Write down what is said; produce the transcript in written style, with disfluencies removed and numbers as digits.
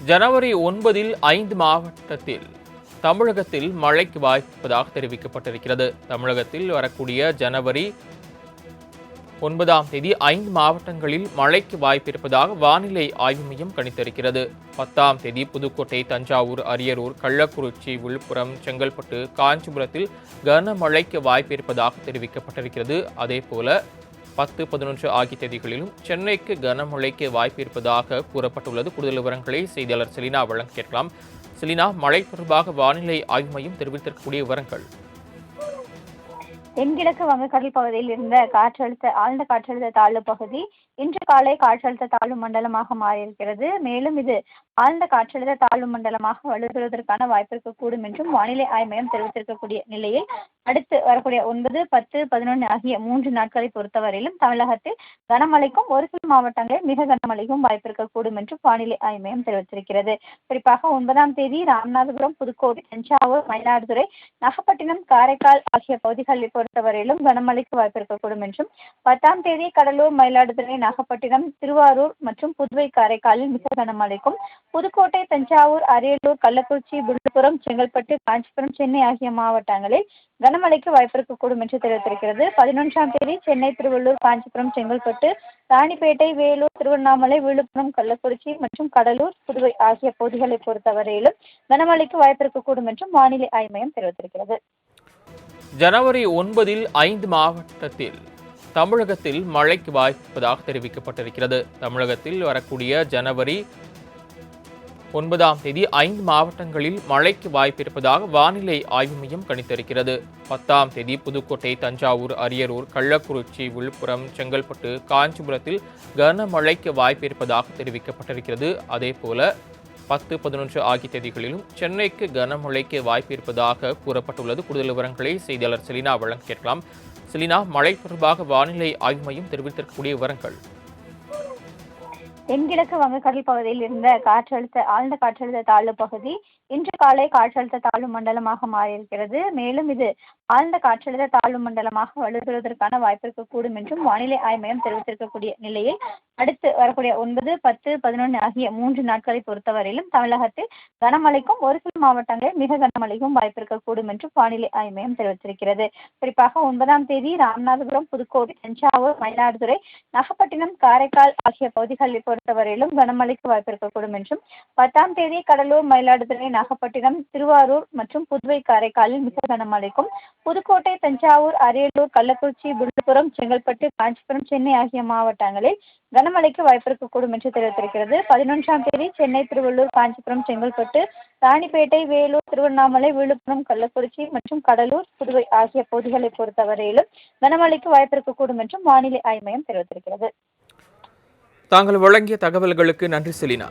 ஜனவரி 9 5 மாவட்டத்தில் தமிழகத்தில் மழைக்கு வாய்ப்பிருப்பதாக தெரிவிக்கப்பட்டிருக்கிறது. தமிழகத்தில் வரக்கூடிய ஜனவரி 9ஆம் தேதி 5 மாவட்டங்களில் மழைக்கு வாய்ப்பிருப்பதாக வானிலை ஆய்வு மையம் கணித்திருக்கிறது. 10ஆம் தேதி புதுக்கோட்டை, தஞ்சாவூர், அரியலூர், கள்ளக்குறிச்சி, விழுப்புரம், செங்கல்பட்டு, காஞ்சிபுரத்தில் கனமழைக்கு வாய்ப்பிருப்பதாக தெரிவிக்கப்பட்டிருக்கிறது. அதேபோல 10, 11 ஆகிய தேதிகளிலும் சென்னைக்கு கனமழைக்கு வாய்ப்பு இருப்பதாக கூறப்பட்டுள்ளது. கூடுதல் விவரங்களை செய்தியாளர் செலினா வழங்க கேட்கலாம். செலினா, மழை தொடர்பாக வானிலை ஆய்வு மையம் தெரிவித்திருக்கக்கூடிய விவரங்கள். தென்கிழக்கு வங்கக்கடல் பகுதியில் இருந்த ஆழ்ந்த காற்றழுத்த தாழ்வு பகுதி இன்று காலை காற்றழுத்த தாழ்வு மண்டலமாக மாறியிருக்கிறது. மேலும் இது ஆழ்ந்த காற்றழுத்த தாழ்வு மண்டலமாக வலுப்பெறுவதற்கான வாய்ப்பு இருக்கக்கூடும் என்றும் வானிலை ஆய்வு மையம் தெரிவித்திருக்கக்கூடிய நிலையில் அடுத்து வரக்கூடிய 9, 10, 11 ஆகிய 3 நாட்களை பொறுத்தவரையிலும் தமிழகத்தில் கனமழைக்கும் ஒரு சில மாவட்டங்களில் மிக கனமழைக்கும் வாய்ப்பு இருக்கக்கூடும் என்றும் வானிலை ஆய்வு மையம் தெரிவித்திருக்கிறது. குறிப்பாக 9ஆம் தேதி ராமநாதபுரம், புதுக்கோட்டை, தஞ்சாவூர், மயிலாடுதுறை, நாகப்பட்டினம், காரைக்கால் ஆகிய பகுதிகளை பொறுத்தவரையிலும் கனமழைக்கு வாய்ப்பு இருக்கக்கூடும் என்றும் 10ஆம் தேதி கடலூர், மயிலாடுதுறை, நாகப்பட்டினம், திருவாரூர் மற்றும் புதுவை, காரைக்காலில் மிக கனமழைக்கும், புதுக்கோட்டை, தஞ்சாவூர், அரியலூர், கள்ளக்குறிச்சி, விழுப்புரம், செங்கல்பட்டு, காஞ்சிபுரம், சென்னை ஆகிய மாவட்டங்களில் கனமழைக்கு வாய்ப்பு இருக்கக்கூடும் என்று தெரிவித்திருக்கிறது. 11ஆம் தேதி சென்னை, திருவள்ளூர், காஞ்சிபுரம், செங்கல்பட்டு, ராணிப்பேட்டை, வேலூர், திருவண்ணாமலை, விழுப்புரம், கள்ளக்குறிச்சி மற்றும் கடலூர், புதுவை ஆகிய பகுதிகளை பொறுத்தவரையிலும் கனமழைக்கு வாய்ப்பு இருக்கக்கூடும் என்றும் வானிலை ஆய்வு மையம் தெரிவித்திருக்கிறது. ஜனவரி 9 5 மாவட்டத்தில் தமிழகத்தில் மழைக்கு வாய்ப்பிருப்பதாக தெரிவிக்கப்பட்டிருக்கிறது. தமிழகத்தில் வரக்கூடிய ஜனவரி 9ஆம் தேதி 5 மாவட்டங்களில் மழைக்கு வாய்ப்பிருப்பதாக வானிலை ஆய்வு மையம் கணித்திருக்கிறது. 10ஆம் தேதி புதுக்கோட்டை, தஞ்சாவூர், அரியலூர், கள்ளக்குறிச்சி, விழுப்புரம், செங்கல்பட்டு, காஞ்சிபுரத்தில் கனமழைக்கு வாய்ப்பிருப்பதாக தெரிவிக்கப்பட்டிருக்கிறது. அதேபோல 10, 11 ஆகிய தேதிகளிலும் சென்னைக்கு கனமழைக்கு வாய்ப்பு இருப்பதாக கூறப்பட்டுள்ளது. கூடுதல் விவரங்களை செய்தியாளர் செலினா வழங்க கேட்கலாம். செலினா, மழை தொடர்பாக வானிலை ஆய்வு மையம் தெரிவித்திருக்கக்கூடிய விவரங்கள். தென்கிழக்கு வங்கக்கடல் பகுதியில் இருந்த ஆழ்ந்த காற்றழுத்த தாழ்வு பகுதி இன்று காலை காற்றழுத்த தாழ்வு மண்டலமாக மாறியிருக்கிறது. மேலும் இது ஆழ்ந்த காற்றழுத்த தாழ்வு மண்டலமாக வலுப்பெறுவதற்கான வாய்ப்பு இருக்கக்கூடும் என்றும் வானிலை ஆய்வு மையம் தெரிவித்திருக்கக்கூடிய நிலையில் அடுத்து வரக்கூடிய 9, 10, 11 ஆகிய 3 நாட்களை பொறுத்தவரையிலும் தமிழகத்தில் கனமழைக்கும் ஒரு சில மாவட்டங்களில் மிக கனமழைக்கும் வாய்ப்பு இருக்கக்கூடும் என்றும் வானிலை ஆய்வு மையம் தெரிவித்திருக்கிறது. குறிப்பாக 9ஆம் தேதி ராமநாதபுரம், புதுக்கோட்டை, தஞ்சாவூர், மயிலாடுதுறை, நாகப்பட்டினம், காரைக்கால் ஆகிய பகுதிகளை பொறுத்தவரையிலும் கனமழைக்கு வாய்ப்பு இருக்கக்கூடும் என்றும் 10ஆம் தேதி கடலூர், மயிலாடுதுறை, நாகப்பட்டினம், திருவாரூர் மற்றும் புதுவை, காரைக்காலில் மிக கனமழைக்கும், புதுக்கோட்டை, தஞ்சாவூர், அரியலூர், கள்ளக்குறிச்சி, விழுப்புரம், செங்கல்பட்டு, காஞ்சிபுரம், சென்னை ஆகிய மாவட்டங்களில் கனமழைக்கு வாய்ப்பு இருக்கக்கூடும் என்று தெரிவித்திருக்கிறது. 11ஆம் தேதி சென்னை, திருவள்ளூர், காஞ்சிபுரம், செங்கல்பட்டு, ராணிப்பேட்டை, வேலூர், திருவண்ணாமலை, விழுப்புரம், கள்ளக்குறிச்சி மற்றும் கடலூர், புதுவை ஆகிய பகுதிகளை பொறுத்தவரையிலும் கனமழைக்கு வாய்ப்பு இருக்கக்கூடும் என்றும் வானிலை ஆய்வு மையம் தெரிவித்திருக்கிறது. தாங்கள் வழங்கிய தகவல்களுக்கு நன்றி செலினா.